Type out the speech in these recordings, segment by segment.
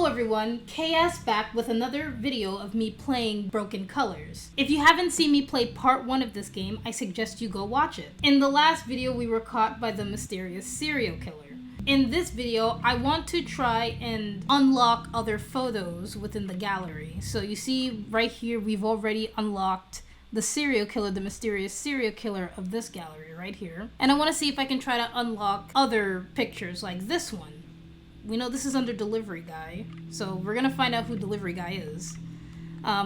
Hello everyone, KS back with another video of me playing Broken Colors. If you haven't seen me play part 1 of this game, I suggest you go watch it. In the last video, we were caught by the mysterious serial killer. In this video, I want to try and unlock other photos within the gallery. So you see right here, we've already unlocked the serial killer, the mysterious serial killer of this gallery right here. And I want to see if I can try to unlock other pictures like this one. We know this is under Delivery Guy, so we're gonna find out who Delivery Guy is.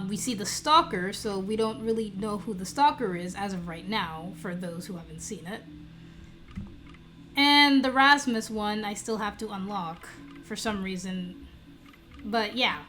We see the Stalker, so we don't really know who the Stalker is as of right now, for those who haven't seen it. And the Rasmus one, I still have to unlock for some reason. But yeah.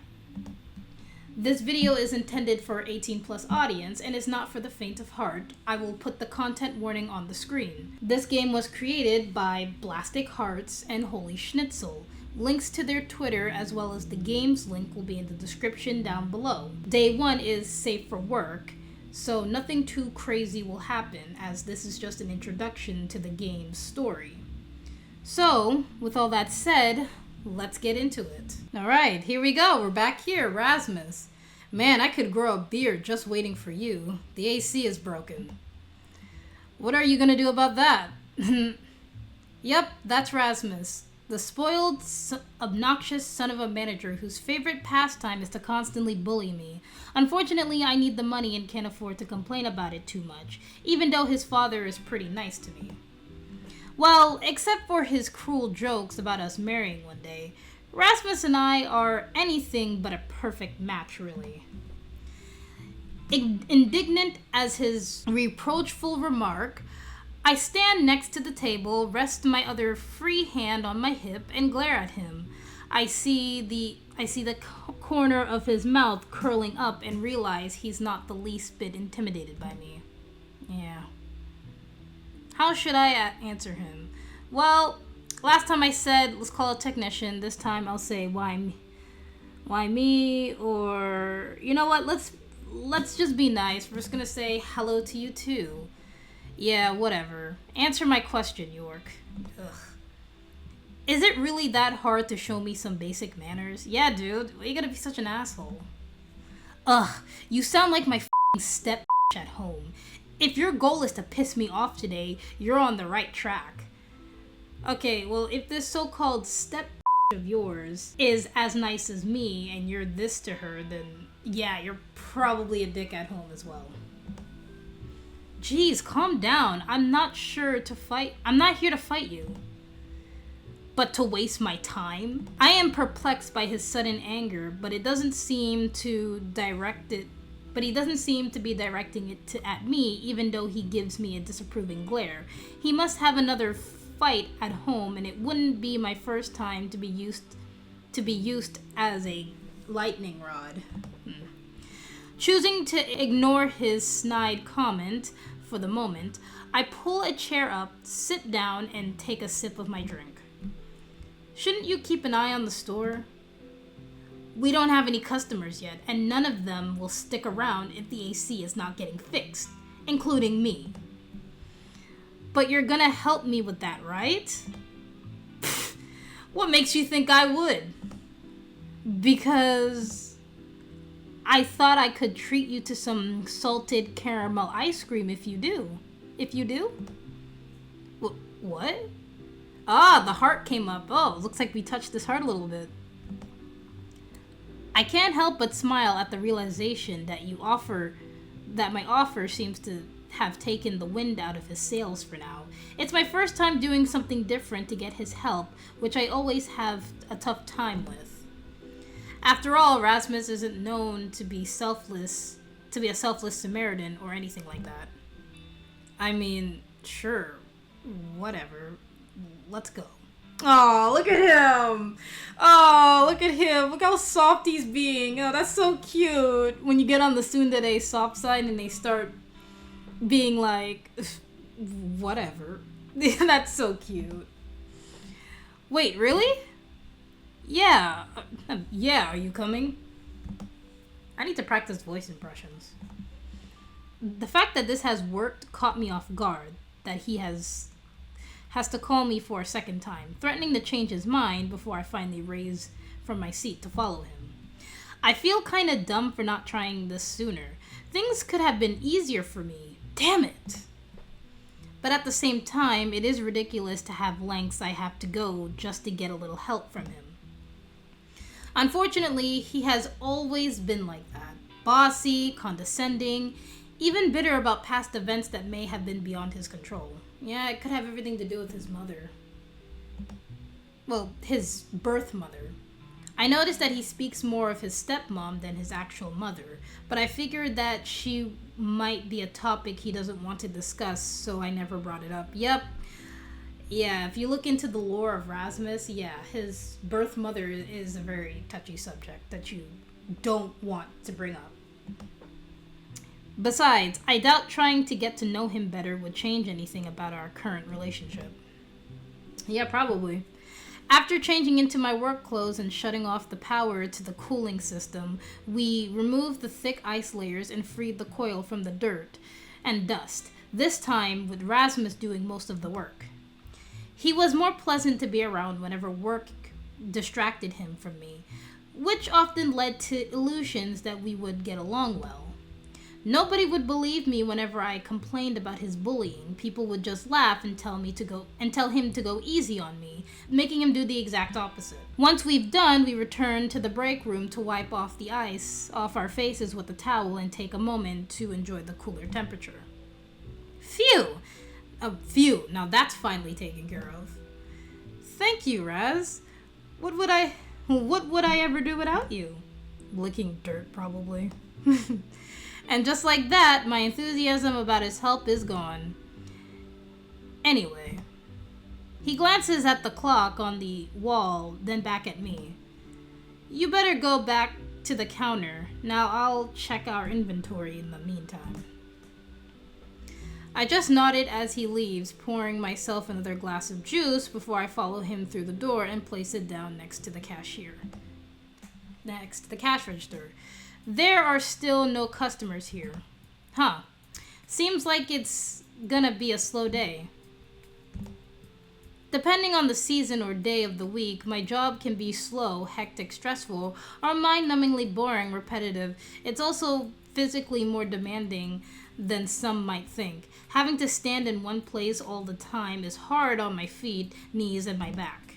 This video is intended for 18+ audience and is not for the faint of heart. I will put the content warning on the screen. This game was created by Blastic Hearts and Holy Schnitzel. Links to their Twitter as well as the game's link will be in the description down below. Day 1 is safe for work, so nothing too crazy will happen as this is just an introduction to the game's story. So, with all that said, let's get into it. Alright, here we go. We're back here, Rasmus. Man, I could grow a beard just waiting for you. The AC is broken. What are you gonna do about that? Yep, that's Rasmus. The spoiled, obnoxious son of a manager whose favorite pastime is to constantly bully me. Unfortunately, I need the money and can't afford to complain about it too much, even though his father is pretty nice to me. Well, except for his cruel jokes about us marrying one day, Rasmus and I are anything but a perfect match, really. Indignant as his reproachful remark, I stand next to the table, rest my other free hand on my hip, and glare at him. I see the corner of his mouth curling up and realize he's not the least bit intimidated by me. Yeah. How should I answer him? Well, last time I said, let's call a technician. This time I'll say, why me? Or, you know what, let's just be nice. We're just gonna say hello to you too. Yeah, whatever. Answer my question, York. Ugh. Is it really that hard to show me some basic manners? Yeah, dude. Why you gotta be such an asshole? Ugh, you sound like my f***ing step at home. If your goal is to piss me off today, you're on the right track. Okay, well, if this so-called step of yours is as nice as me and you're this to her, then yeah, you're probably a dick at home as well. Jeez, calm down. I'm not here to fight you. But to waste my time? I am perplexed by his sudden anger, but he doesn't seem to be directing it at me, even though he gives me a disapproving glare. He must have another fight at home, and it wouldn't be my first time to be used as a lightning rod. Choosing to ignore his snide comment for the moment, I pull a chair up, sit down, and take a sip of my drink. Shouldn't you keep an eye on the store? We don't have any customers yet, and none of them will stick around if the AC is not getting fixed, including me. But you're gonna help me with that, right? What makes you think I would? Because I thought I could treat you to some salted caramel ice cream if you do. If you do? What? Ah, the heart came up. Oh, looks like we touched this heart a little bit. I can't help but smile at the realization that my offer seems to have taken the wind out of his sails for now. It's my first time doing something different to get his help, which I always have a tough time with. After all, Rasmus isn't known to be a selfless Samaritan or anything like that. I mean, sure, whatever. Let's go. Oh, look at him. Oh, look at him. Look how soft he's being. Oh, that's so cute. When you get on the tsundere soft side and they start being like, whatever. That's so cute. Wait, really? Yeah. Yeah, are you coming? I need to practice voice impressions. The fact that this has worked caught me off guard, that he has to call me for a second time, threatening to change his mind before I finally raise from my seat to follow him. I feel kinda dumb for not trying this sooner. Things could have been easier for me. Damn it! But at the same time, it is ridiculous to have lengths I have to go just to get a little help from him. Unfortunately, he has always been like that. Bossy, condescending, even bitter about past events that may have been beyond his control. Yeah, it could have everything to do with his mother. Well, his birth mother. I noticed that he speaks more of his stepmom than his actual mother, but I figured that she might be a topic he doesn't want to discuss, so I never brought it up. Yep. Yeah, if you look into the lore of Rasmus, yeah, his birth mother is a very touchy subject that you don't want to bring up. Besides, I doubt trying to get to know him better would change anything about our current relationship. Yeah, probably. After changing into my work clothes and shutting off the power to the cooling system, we removed the thick ice layers and freed the coil from the dirt and dust, this time with Rasmus doing most of the work. He was more pleasant to be around whenever work distracted him from me, which often led to illusions that we would get along well. Nobody would believe me whenever I complained about his bullying. People would just laugh and tell him to go easy on me, making him do the exact opposite. Once we've done, we return to the break room to wipe off the ice off our faces with a towel and take a moment to enjoy the cooler temperature. Phew! Phew. Now that's finally taken care of. Thank you, Raz. What would I ever do without you? Licking dirt, probably. And just like that, my enthusiasm about his help is gone. Anyway, he glances at the clock on the wall, then back at me. You better go back to the counter. Now I'll check our inventory in the meantime. I just nodded as he leaves, pouring myself another glass of juice before I follow him through the door and place it down next to the cash register. There are still no customers here. Huh. Seems like it's gonna be a slow day. Depending on the season or day of the week, my job can be slow, hectic, stressful, or mind-numbingly boring, repetitive. It's also physically more demanding than some might think. Having to stand in one place all the time is hard on my feet, knees, and my back.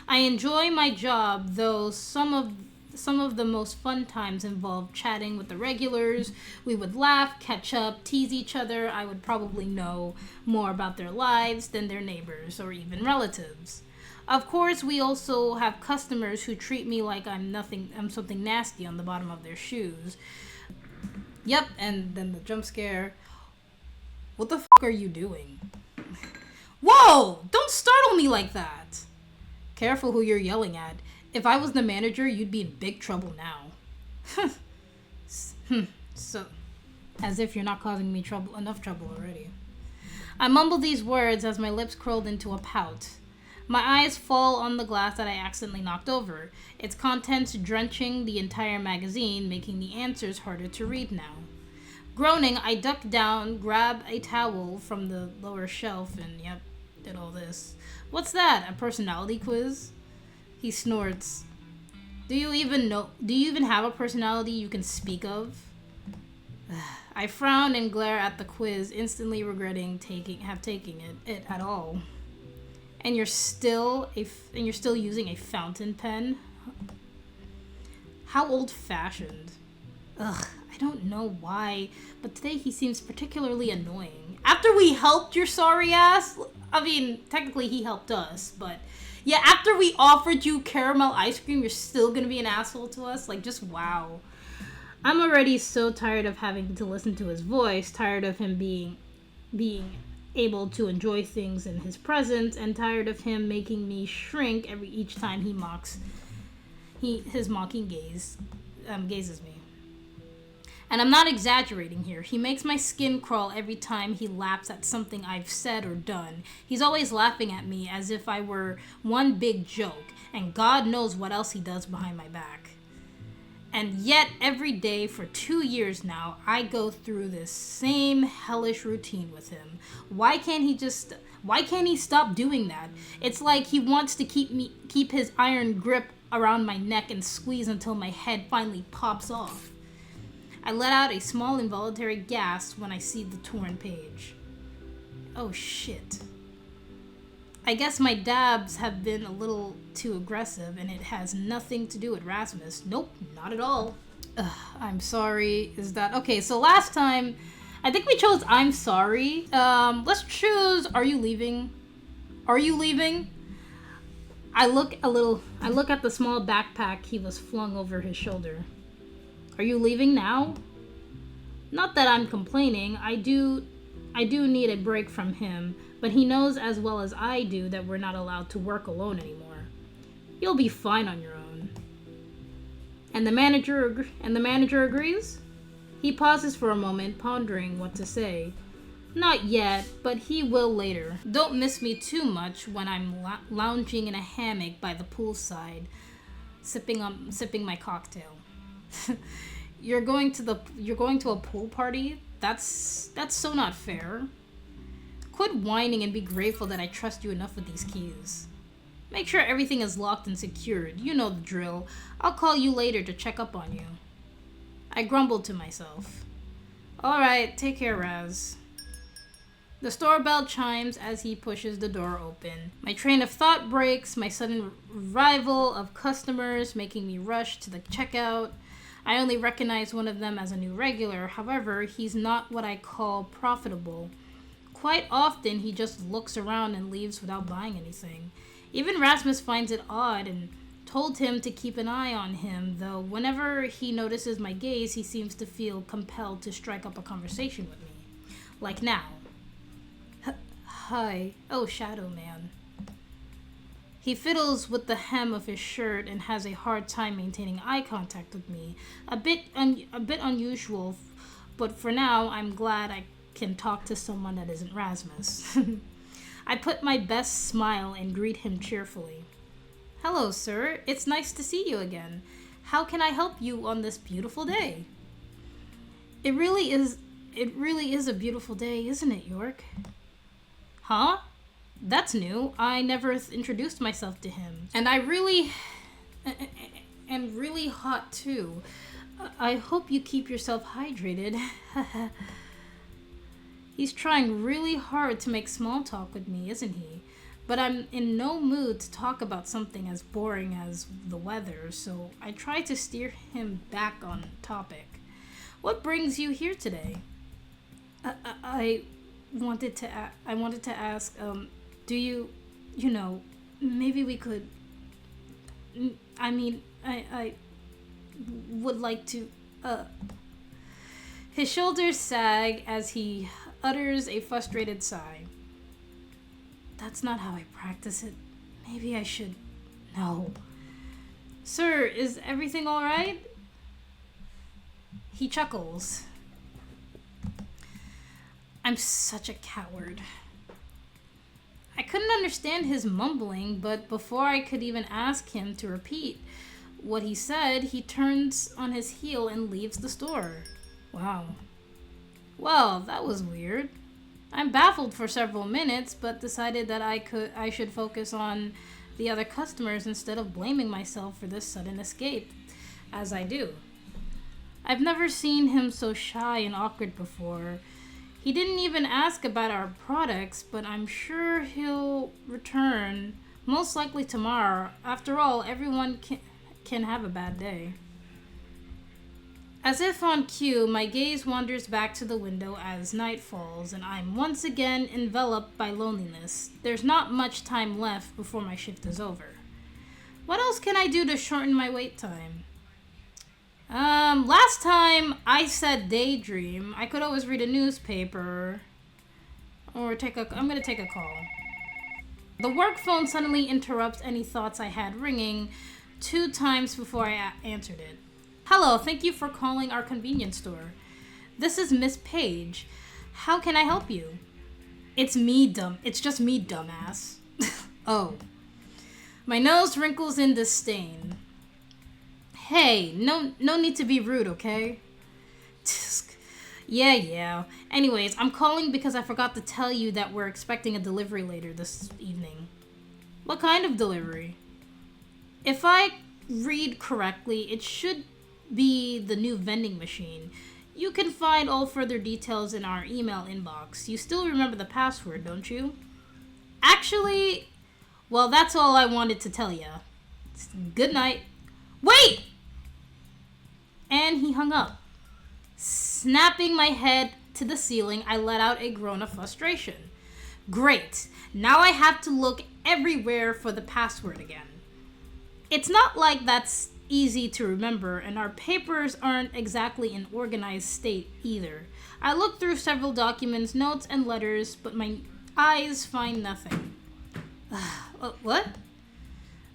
I enjoy my job, though some of the most fun times involved chatting with the regulars. We would laugh, catch up, tease each other. I would probably know more about their lives than their neighbors or even relatives. Of course, we also have customers who treat me like I'm something nasty on the bottom of their shoes. Yep, and then the jump scare. What the fuck are you doing? Whoa! Don't startle me like that! Careful who you're yelling at. If I was the manager, you'd be in big trouble now. So, as if you're not causing me enough trouble already. I mumble these words as my lips curled into a pout. My eyes fall on the glass that I accidentally knocked over, its contents drenching the entire magazine, making the answers harder to read now. Groaning, I duck down, grab a towel from the lower shelf, and yep, did all this. What's that? A personality quiz? He snorts. Do you even have a personality you can speak of? I frown and glare at the quiz, instantly regretting taking it at all. And you're still using a fountain pen? How old-fashioned. Ugh, I don't know why, but today he seems particularly annoying. After we helped your sorry ass? I mean, technically he helped us, but yeah, after we offered you caramel ice cream, you're still gonna be an asshole to us? Like, just wow. I'm already so tired of having to listen to his voice, tired of him being able to enjoy things in his presence, and tired of him making me shrink each time his mocking gazes me. And I'm not exaggerating here. He makes my skin crawl every time he laughs at something I've said or done. He's always laughing at me as if I were one big joke, and God knows what else he does behind my back. And yet, every day for 2 years now, I go through this same hellish routine with him. Why can't he stop doing that? It's like he wants to keep his iron grip around my neck and squeeze until my head finally pops off. I let out a small involuntary gasp when I see the torn page. Oh shit. I guess my dabs have been a little too aggressive and it has nothing to do with Rasmus. Nope, not at all. I'm sorry. Is that... Okay, so last time, I think we chose I'm sorry. Let's choose Are you leaving? Are you leaving? I look at the small backpack he was flung over his shoulder. Are you leaving now? Not that I'm complaining. I do need a break from him, but he knows as well as I do that we're not allowed to work alone anymore. You'll be fine on your own. And the manager agrees? He pauses for a moment, pondering what to say. Not yet, but he will later. Don't miss me too much when I'm lounging in a hammock by the poolside, sipping my cocktail. You're going to a pool party? That's so not fair. Quit whining and be grateful that I trust you enough with these keys. Make sure everything is locked and secured. You know the drill. I'll call you later to check up on you. I grumbled to myself. Alright, take care, Raz. The store bell chimes as he pushes the door open. My train of thought breaks, my sudden arrival of customers making me rush to the checkout. I only recognize one of them as a new regular. However, he's not what I call profitable. Quite often, he just looks around and leaves without buying anything. Even Rasmus finds it odd and told him to keep an eye on him, though whenever he notices my gaze, he seems to feel compelled to strike up a conversation with me. Like now. Hi. Oh, Shadow Man. He fiddles with the hem of his shirt and has a hard time maintaining eye contact with me. A bit unusual, but for now, I'm glad I can talk to someone that isn't Rasmus. I put my best smile and greet him cheerfully. Hello, sir. It's nice to see you again. How can I help you on this beautiful day? It really is a beautiful day, isn't it, York? Huh? That's new. I never introduced myself to him. And really hot too. I hope you keep yourself hydrated. He's trying really hard to make small talk with me, isn't he? But I'm in no mood to talk about something as boring as the weather, so I try to steer him back on topic. What brings you here today? I wanted to ask, do you maybe we could, I would like to, His shoulders sag as he utters a frustrated sigh. That's not how I practice it. Maybe I should. No. Sir, is everything all right? He chuckles. I'm such a coward. I couldn't understand his mumbling, but before I could even ask him to repeat what he said, he turns on his heel and leaves the store. Wow. Well, that was weird. I'm baffled for several minutes, but decided that I should focus on the other customers instead of blaming myself for this sudden escape, as I do. I've never seen him so shy and awkward before. He didn't even ask about our products, but I'm sure he'll return, most likely tomorrow. After all, everyone can have a bad day. As if on cue, my gaze wanders back to the window as night falls, and I'm once again enveloped by loneliness. There's not much time left before my shift is over. What else can I do to shorten my wait time? Last time I said daydream. I could always read a newspaper or I'm gonna take a call. The work phone suddenly interrupts any thoughts I had, ringing 2 times before I answered it. Hello, thank you for calling our convenience store. This is Miss Page. How can I help you? It's just me, dumbass. Oh. My nose wrinkles in disdain. Hey, no need to be rude, okay? Yeah. Anyways, I'm calling because I forgot to tell you that we're expecting a delivery later this evening. What kind of delivery? If I read correctly, it should be the new vending machine. You can find all further details in our email inbox. You still remember the password, don't you? Actually, well, that's all I wanted to tell you. Good night. Wait! And he hung up. Snapping my head to the ceiling, I let out a groan of frustration. Great. Now I have to look everywhere for the password again. It's not like that's easy to remember, and our papers aren't exactly in organized state either. I looked through several documents, notes, and letters, but my eyes find nothing. What?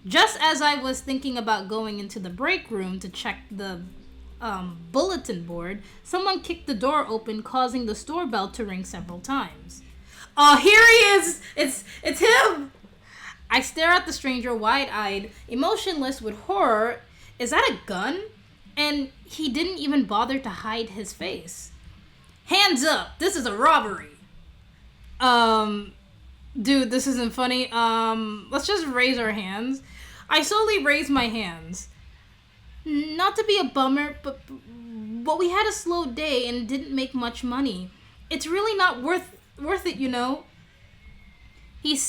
Just as I was thinking about going into the break room to check the bulletin board, someone kicked the door open, causing the store bell to ring several times. Oh, here he is! It's him! I stare at the stranger wide-eyed, emotionless with horror. Is that a gun? And he didn't even bother to hide his face. Hands up! This is a robbery! Dude, this isn't funny. Let's just raise our hands. I slowly raised my hands. Not to be a bummer, but we had a slow day and didn't make much money. It's really not worth it, you know. He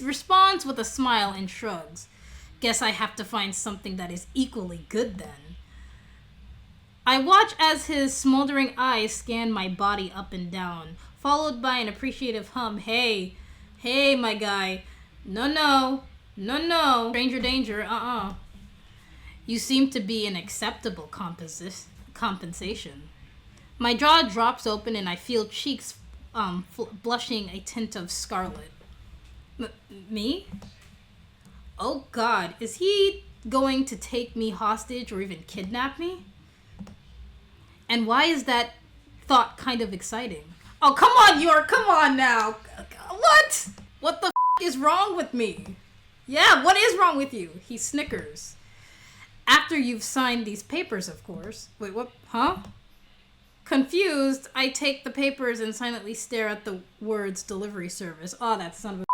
responds with a smile and shrugs. Guess I have to find something that is equally good then. I watch as his smoldering eyes scan my body up and down, followed by an appreciative hum. Hey, my guy. No. Stranger danger, You seem to be an acceptable compensation. My jaw drops open and I feel cheeks blushing a tint of scarlet. Me? Oh God, is he going to take me hostage or even kidnap me? And why is that thought kind of exciting? Oh, come on, York, come on now. What? What the is wrong with me? Yeah, what is wrong with you? He snickers. After you've signed these papers, of course. Wait, what? Huh? Confused, I take the papers and silently stare at the words delivery service. Oh, that son of a...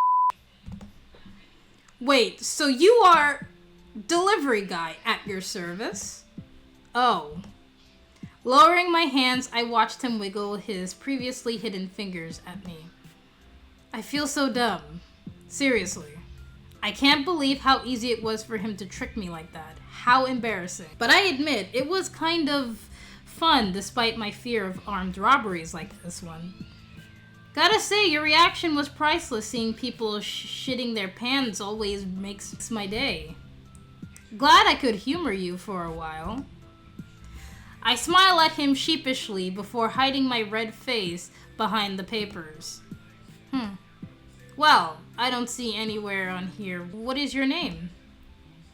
Wait, so you are delivery guy at your service? Oh. Lowering my hands, I watched him wiggle his previously hidden fingers at me. I feel so dumb. Seriously. I can't believe how easy it was for him to trick me like that. How embarrassing. But I admit, it was kind of fun despite my fear of armed robberies like this one. Gotta say, your reaction was priceless. Seeing people shitting their pants always makes my day. Glad I could humor you for a while. I smile at him sheepishly before hiding my red face behind the papers. Well, I don't see anywhere on here. What is your name?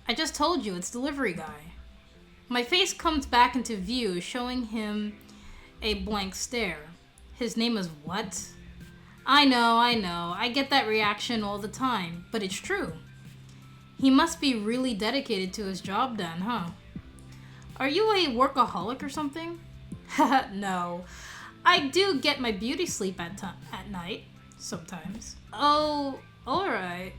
I just told you, it's delivery guy. My face comes back into view, showing him a blank stare. His name is what? I know. I get that reaction all the time, but it's true. He must be really dedicated to his job then, huh? Are you a workaholic or something? No. I do get my beauty sleep at night, sometimes. Oh, alright.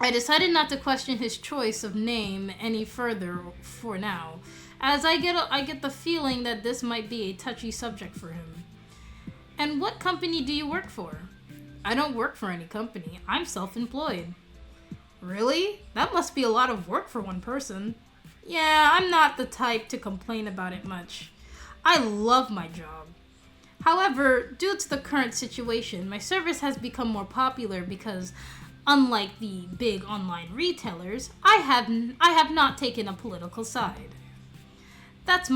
I decided not to question his choice of name any further for now, as I get the feeling that this might be a touchy subject for him. And what company do you work for? I don't work for any company. I'm self-employed. Really? That must be a lot of work for one person. Yeah, I'm not the type to complain about it much. I love my job. However, due to the current situation, my service has become more popular because, unlike the big online retailers, I have not taken a political side. That's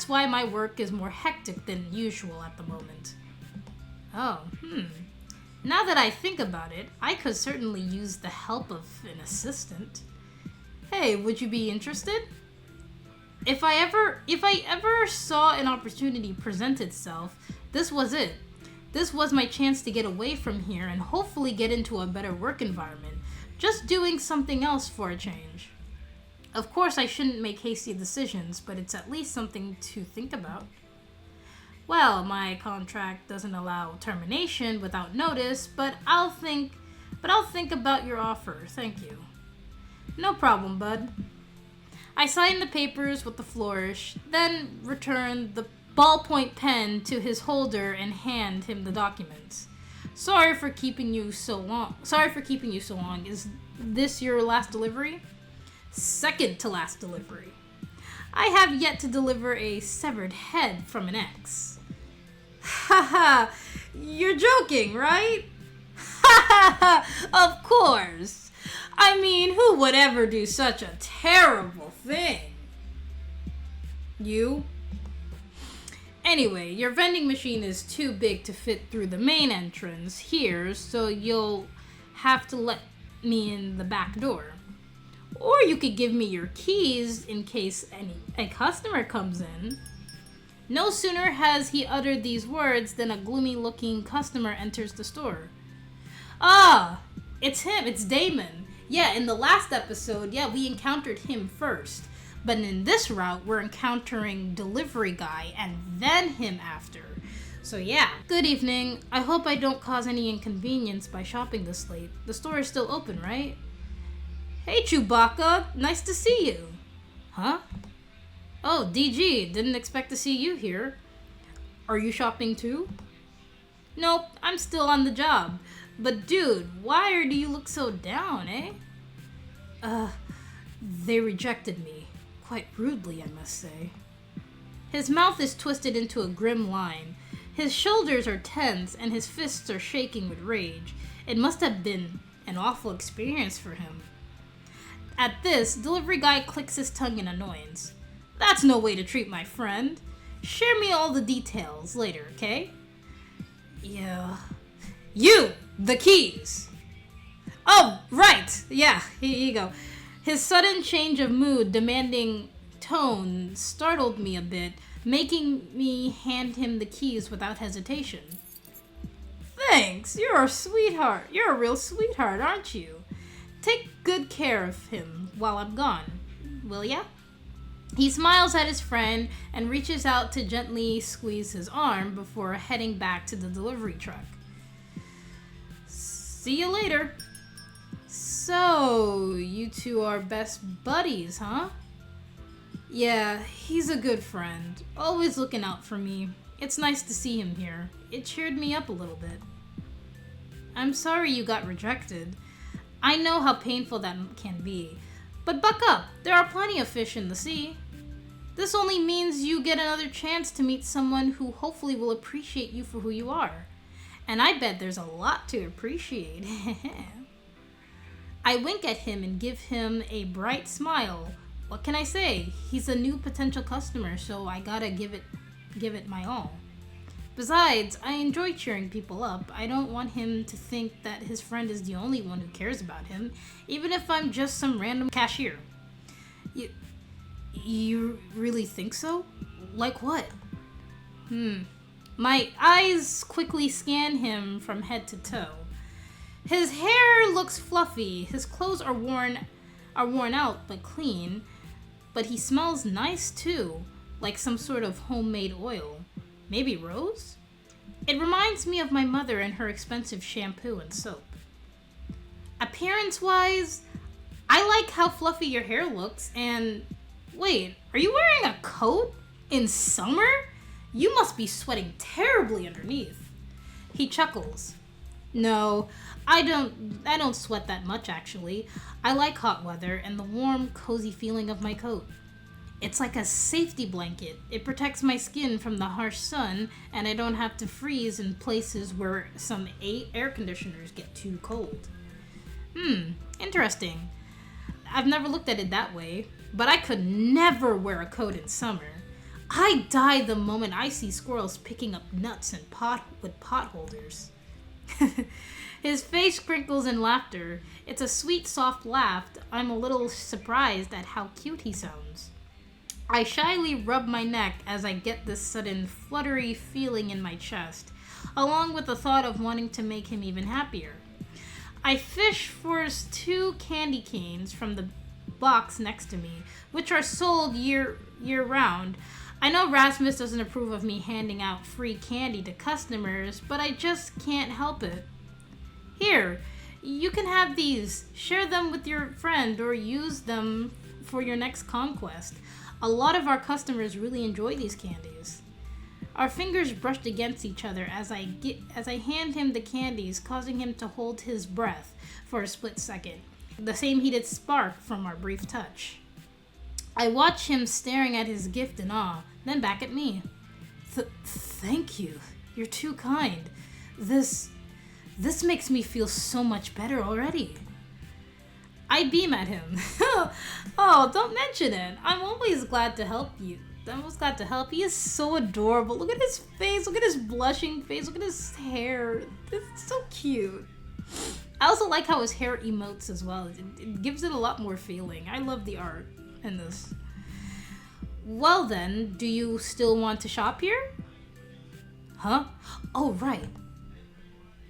why my work is more hectic than usual at the moment. Oh, Now that I think about it, I could certainly use the help of an assistant. Hey, would you be interested? If I ever saw an opportunity present itself, this was it. This was my chance to get away from here and hopefully get into a better work environment. Just doing something else for a change. Of course, I shouldn't make hasty decisions, but it's at least something to think about. Well, my contract doesn't allow termination without notice, but I'll think about your offer. Thank you. No problem, bud. I signed the papers with a flourish, then returned the ballpoint pen to his holder and hand him the documents. Sorry for keeping you so long. Is this your last delivery? Second to last delivery. I have yet to deliver a severed head from an ex. Haha, you're joking, right? Ha, of course. I mean, who would ever do such a terrible thing? You? Anyway, your vending machine is too big to fit through the main entrance here, so you'll have to let me in the back door. Or you could give me your keys in case a customer comes in. No sooner has he uttered these words than a gloomy-looking customer enters the store. Ah, it's him, it's Damon. Yeah, in the last episode, we encountered him first. But in this route, we're encountering Delivery Guy and then him after. So yeah. Good evening. I hope I don't cause any inconvenience by shopping this late. The store is still open, right? Hey, Chewbacca. Nice to see you. Huh? Oh, DG. Didn't expect to see you here. Are you shopping too? Nope, I'm still on the job. But dude, why do you look so down, eh? They rejected me. Quite rudely, I must say. His mouth is twisted into a grim line. His shoulders are tense and his fists are shaking with rage. It must have been an awful experience for him. At this, Delivery Guy clicks his tongue in annoyance. That's no way to treat my friend. Share me all the details later, okay? Yeah. You! The keys! Oh, right! Yeah, here you go. His sudden change of mood, demanding tone, startled me a bit, making me hand him the keys without hesitation. Thanks, you're a sweetheart. You're a real sweetheart, aren't you? Take good care of him while I'm gone, will ya? He smiles at his friend and reaches out to gently squeeze his arm before heading back to the delivery truck. See you later. So, you two are best buddies, huh? Yeah, he's a good friend. Always looking out for me. It's nice to see him here. It cheered me up a little bit. I'm sorry you got rejected. I know how painful that can be. But buck up, there are plenty of fish in the sea. This only means you get another chance to meet someone who hopefully will appreciate you for who you are. And I bet there's a lot to appreciate. I wink at him and give him a bright smile. What can I say? He's a new potential customer, so I gotta give it my all. Besides, I enjoy cheering people up. I don't want him to think that his friend is the only one who cares about him, even if I'm just some random cashier. You really think so? Like what? My eyes quickly scan him from head to toe. His hair looks fluffy. His clothes are worn out but clean. But he smells nice too, like some sort of homemade oil. Maybe rose? It reminds me of my mother and her expensive shampoo and soap. Appearance-wise, I like how fluffy your hair looks, and... Wait, are you wearing a coat? In summer? You must be sweating terribly underneath. He chuckles. No, I don't sweat that much, actually. I like hot weather and the warm, cozy feeling of my coat. It's like a safety blanket. It protects my skin from the harsh sun, and I don't have to freeze in places where some 8 air conditioners get too cold. Interesting. I've never looked at it that way, but I could never wear a coat in summer. I die the moment I see squirrels picking up nuts and with pot holders. His face crinkles in laughter. It's a sweet, soft laugh. I'm a little surprised at how cute he sounds. I shyly rub my neck as I get this sudden fluttery feeling in my chest, along with the thought of wanting to make him even happier. I fish for 2 candy canes from the box next to me, which are sold year-round. I know Rasmus doesn't approve of me handing out free candy to customers, but I just can't help it. Here, You can have these. Share them with your friend or use them for your next conquest. A lot of our customers really enjoy these candies. Our fingers brushed against each other as I hand him the candies, causing him to hold his breath for a split second. The same heated spark from our brief touch. I watch him staring at his gift in awe, then back at me. Thank you. You're too kind. This makes me feel so much better already. I beam at him. Oh, don't mention it. I'm always glad to help you. He is so adorable. Look at his face. Look at his blushing face. Look at his hair. It's so cute. I also like how his hair emotes as well. It gives it a lot more feeling. I love the art in this. Well then, do you still want to shop here? Huh? Oh, right.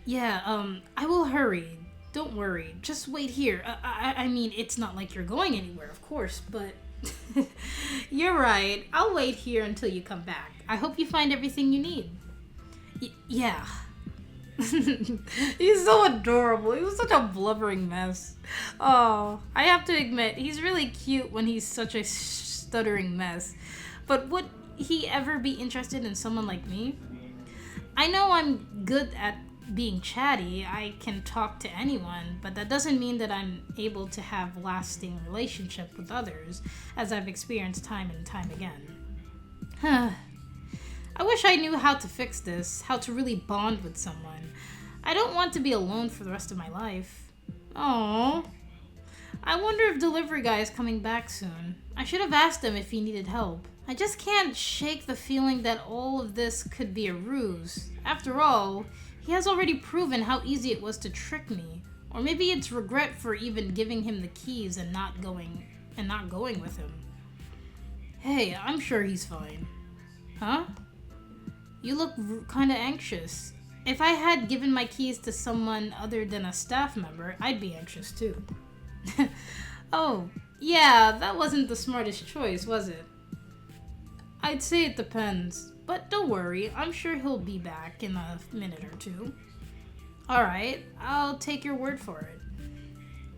Yeah, I will hurry. Don't worry. Just wait here. I mean, it's not like you're going anywhere, of course, but... You're right. I'll wait here until you come back. I hope you find everything you need. Yeah. He's so adorable. He was such a blubbering mess. Oh, I have to admit, he's really cute when he's such a stuttering mess. But would he ever be interested in someone like me? I know I'm good at being chatty. I can talk to anyone, but that doesn't mean that I'm able to have lasting relationship with others, as I've experienced time and time again. I wish I knew how to fix this, how to really bond with someone. I don't want to be alone for the rest of my life. Aww. I wonder if delivery guy is coming back soon. I should have asked him if he needed help. I just can't shake the feeling that all of this could be a ruse. After all, he has already proven how easy it was to trick me. Or maybe it's regret for even giving him the keys and not going with him. Hey, I'm sure he's fine. Huh? You look kinda anxious. If I had given my keys to someone other than a staff member, I'd be anxious too. Oh, yeah, that wasn't the smartest choice, was it? I'd say it depends. But don't worry, I'm sure he'll be back in a minute or two. Alright, I'll take your word for it.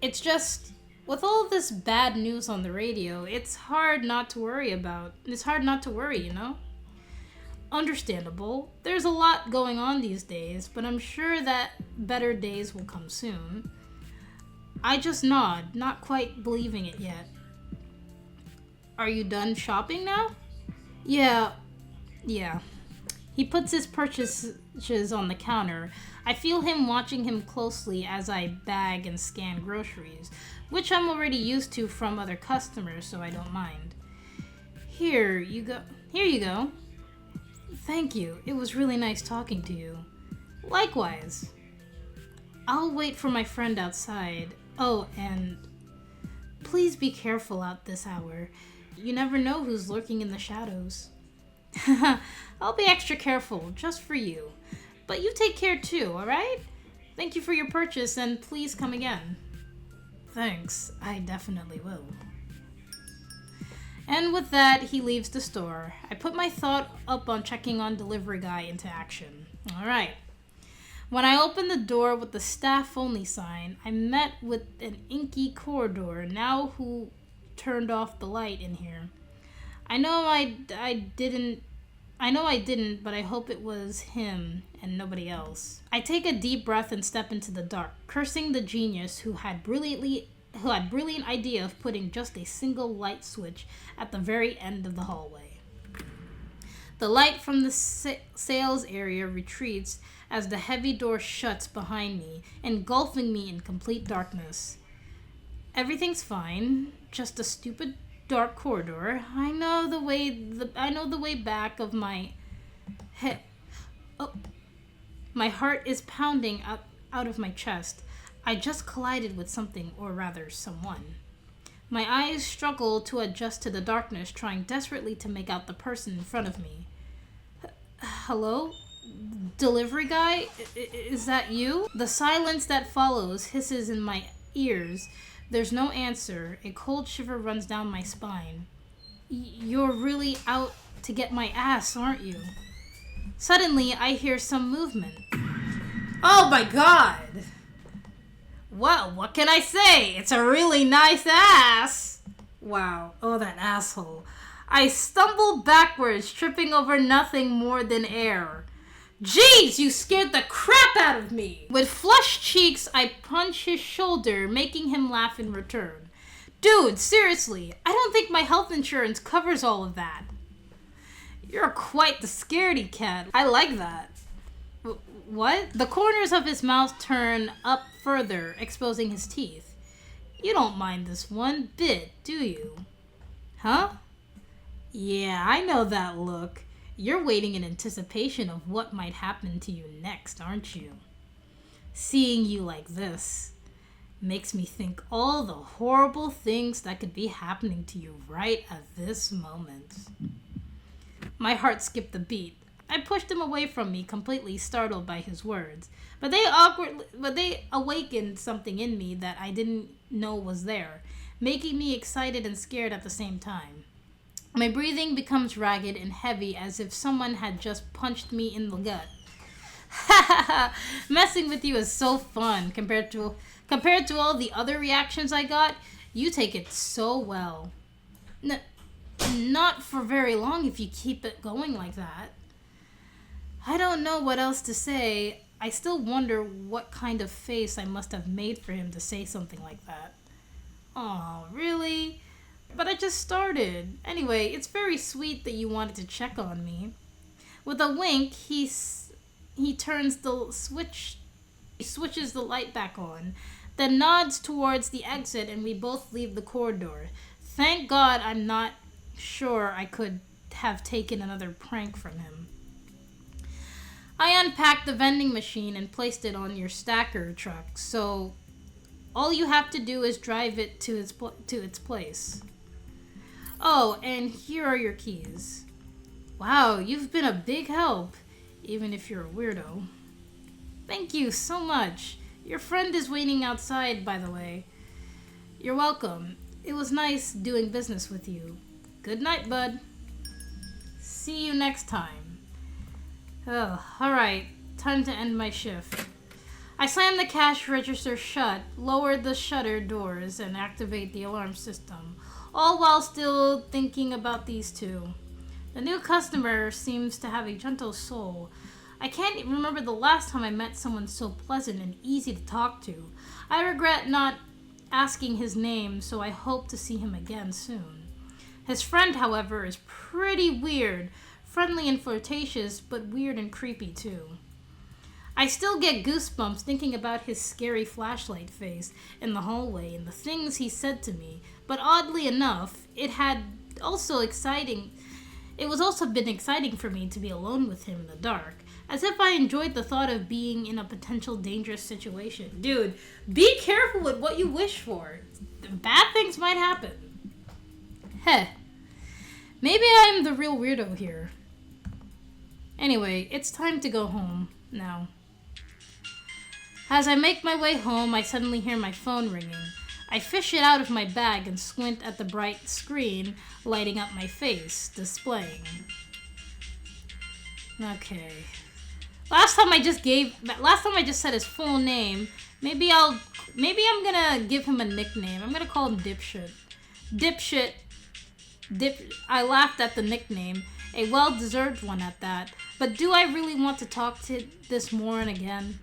It's just, with all this bad news on the radio, it's hard not to worry, you know? Understandable. There's a lot going on these days, but I'm sure that better days will come soon. I just nod, not quite believing it yet. Are you done shopping now? Yeah. He puts his purchases on the counter. I feel him watching him closely as I bag and scan groceries, which I'm already used to from other customers, so I don't mind. Here you go. Thank you. It was really nice talking to you. Likewise. I'll wait for my friend outside. Oh, and please be careful out this hour. You never know who's lurking in the shadows. I'll be extra careful, just for you. But you take care too, alright? Thank you for your purchase, and please come again. Thanks, I definitely will. And with that, he leaves the store. I put my thought up on checking on delivery guy into action. Alright. When I opened the door with the staff only sign, I met with an inky corridor now who turned off the light in here. I know I didn't, but I hope it was him and nobody else. I take a deep breath and step into the dark, cursing the genius who had brilliant idea of putting just a single light switch at the very end of the hallway. The light from the sales area retreats as the heavy door shuts behind me, engulfing me in complete darkness. Everything's fine, just a stupid dark corridor. I know the way back of my head. Oh, my heart is pounding out of my chest. I just collided with something, or rather, someone. My eyes struggle to adjust to the darkness, trying desperately to make out the person in front of me. Hello? Delivery guy? Is that you? The silence that follows hisses in my ears. There's no answer. A cold shiver runs down my spine. You're really out to get my ass, aren't you? Suddenly, I hear some movement. Oh my god! Well, what can I say? It's a really nice ass. Wow. Oh, that asshole. I stumbled backwards, tripping over nothing more than air. Jeez, you scared the crap out of me! With flushed cheeks, I punched his shoulder, making him laugh in return. Dude, seriously, I don't think my health insurance covers all of that. You're quite the scaredy cat. I like that. What? The corners of his mouth turn up further, exposing his teeth. You don't mind this one bit, do you? Huh? Yeah, I know that look. You're waiting in anticipation of what might happen to you next, aren't you? Seeing you like this makes me think all the horrible things that could be happening to you right at this moment. My heart skipped a beat. I pushed him away from me, completely startled by his words. But they awakened something in me that I didn't know was there, making me excited and scared at the same time. My breathing becomes ragged and heavy as if someone had just punched me in the gut. Ha ha ha! Messing with you is so fun compared to all the other reactions I got. You take it so well. Not for very long if you keep it going like that. I don't know what else to say. I still wonder what kind of face I must have made for him to say something like that. Oh, really? But I just started. Anyway, it's very sweet that you wanted to check on me. With a wink, he turns the switch. He switches the light back on, then nods towards the exit, and we both leave the corridor. Thank God I'm not sure I could have taken another prank from him. I unpacked the vending machine and placed it on your stacker truck, so all you have to do is drive it to its place. Oh, and here are your keys. Wow, you've been a big help, even if you're a weirdo. Thank you so much. Your friend is waiting outside, by the way. You're welcome. It was nice doing business with you. Good night, bud. See you next time. Oh, alright. Time to end my shift. I slammed the cash register shut, lowered the shutter doors, and activate the alarm system, all while still thinking about these two. The new customer seems to have a gentle soul. I can't remember the last time I met someone so pleasant and easy to talk to. I regret not asking his name, so I hope to see him again soon. His friend, however, is pretty weird, friendly and flirtatious, but weird and creepy too. I still get goosebumps thinking about his scary flashlight face in the hallway and the things he said to me, but oddly enough, it was also been exciting for me to be alone with him in the dark, as if I enjoyed the thought of being in a potential dangerous situation. Dude, be careful with what you wish for. Bad things might happen. Heh. Maybe I'm the real weirdo here. Anyway, it's time to go home now. As I make my way home, I suddenly hear my phone ringing. I fish it out of my bag and squint at the bright screen lighting up my face, displaying. Okay. Last time I just said his full name. Maybe I'm gonna give him a nickname. I'm gonna call him Dipshit. I laughed at the nickname, a well-deserved one at that. But do I really want to talk to this moron again?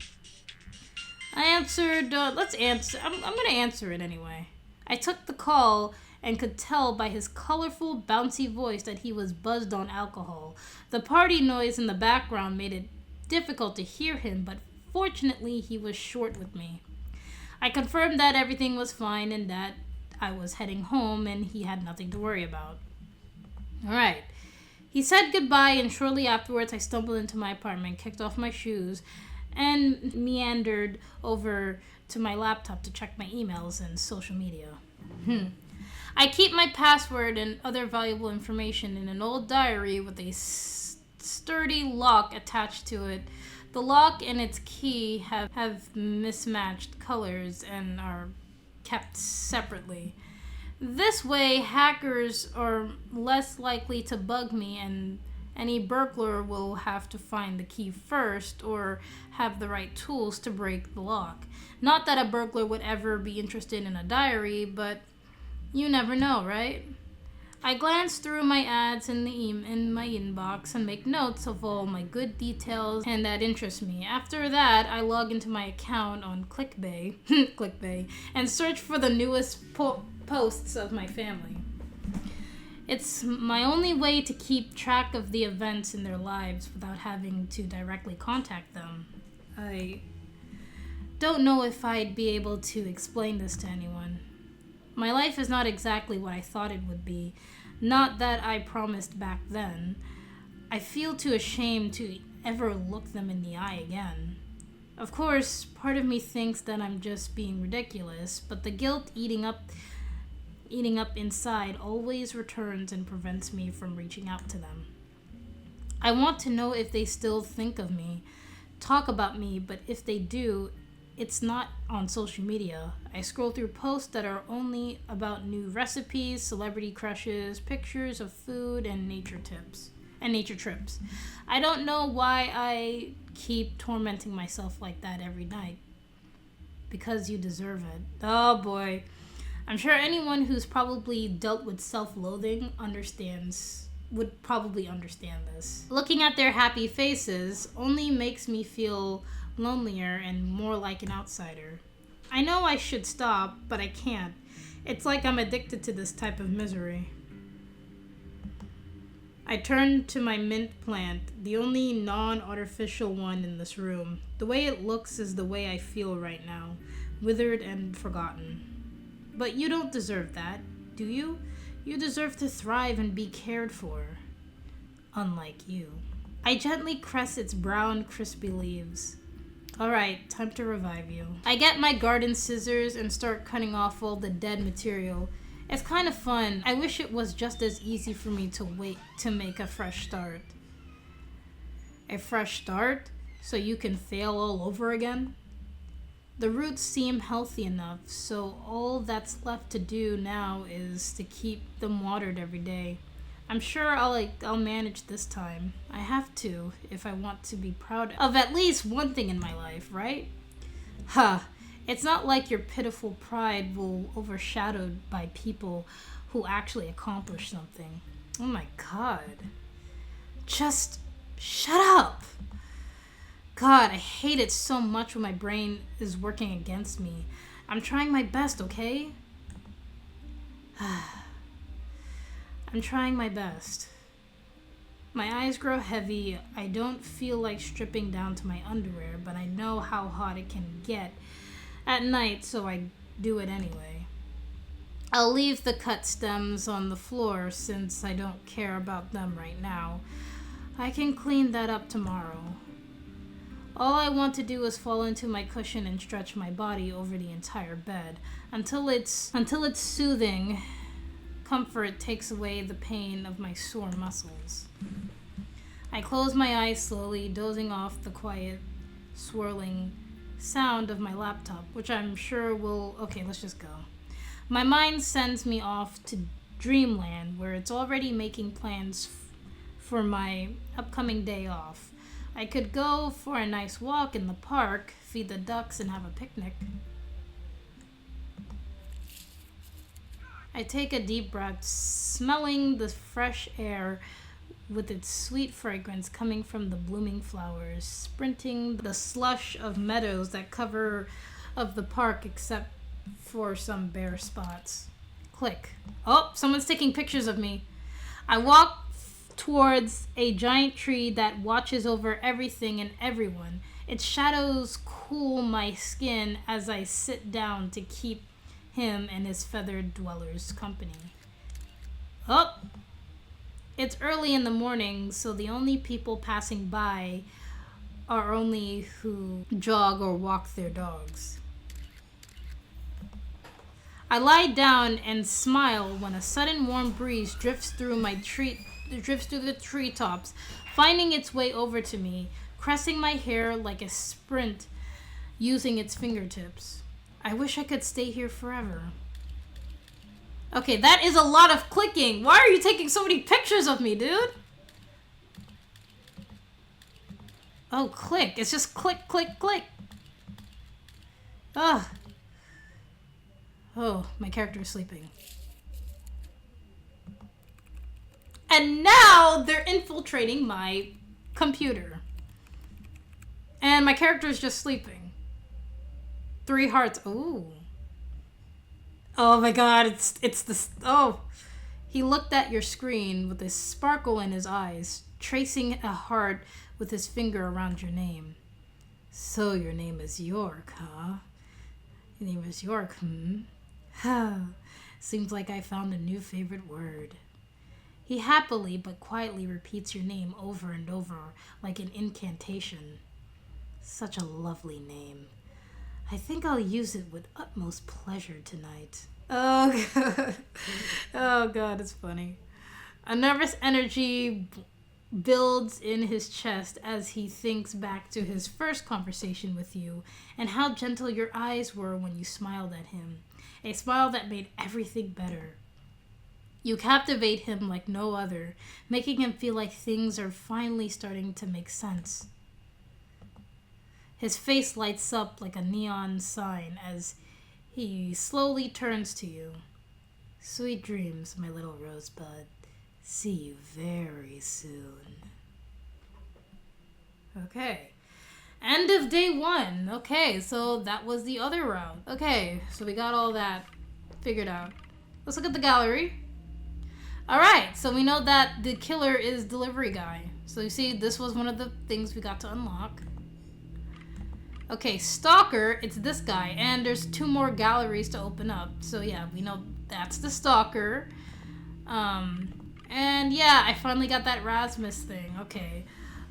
I answered, let's answer. I'm gonna answer it anyway. I took the call and could tell by his colorful, bouncy voice that he was buzzed on alcohol. The party noise in the background made it difficult to hear him, but fortunately he was short with me. I confirmed that everything was fine and that I was heading home and he had nothing to worry about. Alright. He said goodbye, and shortly afterwards I stumbled into my apartment, kicked off my shoes, and meandered over to my laptop to check my emails and social media. I keep my password and other valuable information in an old diary with a sturdy lock attached to it. The lock and its key have mismatched colors and are kept separately. This way, hackers are less likely to bug me and Any burglar will have to find the key first or have the right tools to break the lock. Not that a burglar would ever be interested in a diary, but you never know, right? I glance through my ads in my inbox and make notes of all my good details and that interest me. After that, I log into my account on Clickbay, and search for the newest posts of my family. It's my only way to keep track of the events in their lives without having to directly contact them. I don't know if I'd be able to explain this to anyone. My life is not exactly what I thought it would be. Not that I promised back then. I feel too ashamed to ever look them in the eye again. Of course, part of me thinks that I'm just being ridiculous, but the guilt eating up inside always returns and prevents me from reaching out to them. I want to know if they still think of me, talk about me, but if they do, it's not on social media. I scroll through posts that are only about new recipes, celebrity crushes, pictures of food, and nature trips. I don't know why I keep tormenting myself like that every night. Because you deserve it. Oh boy. I'm sure anyone who's probably dealt with self-loathing would probably understand this. Looking at their happy faces only makes me feel lonelier and more like an outsider. I know I should stop, but I can't. It's like I'm addicted to this type of misery. I turn to my mint plant, the only non-artificial one in this room. The way it looks is the way I feel right now, withered and forgotten. But you don't deserve that, do you? You deserve to thrive and be cared for. Unlike you. I gently caress its brown, crispy leaves. Alright, time to revive you. I get my garden scissors and start cutting off all the dead material. It's kind of fun. I wish it was just as easy for me to wait to make a fresh start. A fresh start? So you can fail all over again? The roots seem healthy enough, so all that's left to do now is to keep them watered every day. I'm sure I'll manage this time. I have to, if I want to be proud of at least one thing in my life, right? It's not like your pitiful pride will overshadowed by people who actually accomplish something. Oh my god. Just shut up! God, I hate it so much when my brain is working against me. I'm trying my best, okay? I'm trying my best. My eyes grow heavy. I don't feel like stripping down to my underwear, but I know how hot it can get at night, so I do it anyway. I'll leave the cut stems on the floor since I don't care about them right now. I can clean that up tomorrow. All I want to do is fall into my cushion and stretch my body over the entire bed until it's soothing. Comfort takes away the pain of my sore muscles. I close my eyes slowly, dozing off the quiet, swirling sound of my laptop, which I'm sure will... Okay, let's just go. My mind sends me off to dreamland, where it's already making plans for my upcoming day off. I could go for a nice walk in the park, feed the ducks, and have a picnic. I take a deep breath, smelling the fresh air with its sweet fragrance coming from the blooming flowers, sprinting the slush of meadows that cover of the park except for some bare spots. Click. Oh, someone's taking pictures of me. I walk towards a giant tree that watches over everything and everyone. Its shadows cool my skin as I sit down to keep him and his feathered dwellers company. Oh! It's early in the morning, so the only people passing by are only who jog or walk their dogs. I lie down and smile when a sudden warm breeze drifts through the treetops, finding its way over to me, caressing my hair like a sprint using its fingertips. I wish I could stay here forever. Okay, that is a lot of clicking. Why are you taking so many pictures of me, dude? Oh, click. It's just click, click, click. Ugh. Oh, my character is sleeping. And now they're infiltrating my computer. And my character is just sleeping. 3 hearts. Ooh. Oh my god, it's this. Oh. He looked at your screen with a sparkle in his eyes, tracing a heart with his finger around your name. So your name is York, huh? Your name is York, Seems like I found a new favorite word. He happily but quietly repeats your name over and over like an incantation. Such a lovely name. I think I'll use it with utmost pleasure tonight. Oh god. Oh god, it's funny. A nervous energy builds in his chest as he thinks back to his first conversation with you and how gentle your eyes were when you smiled at him. A smile that made everything better. You captivate him like no other, making him feel like things are finally starting to make sense. His face lights up like a neon sign as he slowly turns to you. Sweet dreams, my little rosebud. See you very soon. Okay. End of day 1. Okay, so that was the other route. Okay, so we got all that figured out. Let's look at the gallery. Alright, so we know that the killer is delivery guy. So you see, this was one of the things we got to unlock. Okay, stalker, it's this guy. And there's 2 more galleries to open up. So yeah, we know that's the stalker. And yeah, I finally got that Rasmus thing. Okay.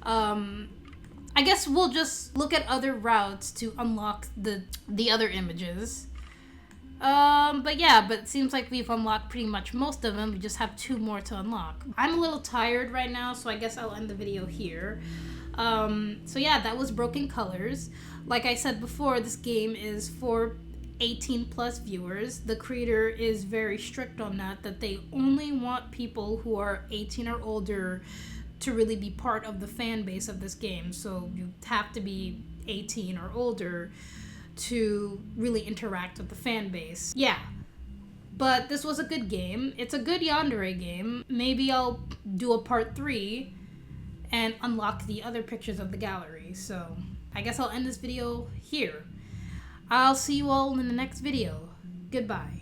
I guess we'll just look at other routes to unlock the other images. But it seems like we've unlocked pretty much most of them. We just have 2 more to unlock. I'm a little tired right now, so I guess I'll end the video here. So yeah, that was Broken Colors. Like I said before, this game is for 18 plus viewers. The creator is very strict on that they only want people who are 18 or older to really be part of the fan base of this game. So you have to be 18 or older to really interact with the fan base. Yeah. But this was a good game. It's a good yandere game. Maybe I'll do a part 3 and unlock the other pictures of the gallery. So I guess I'll end this video here. I'll see you all in the next video. Goodbye.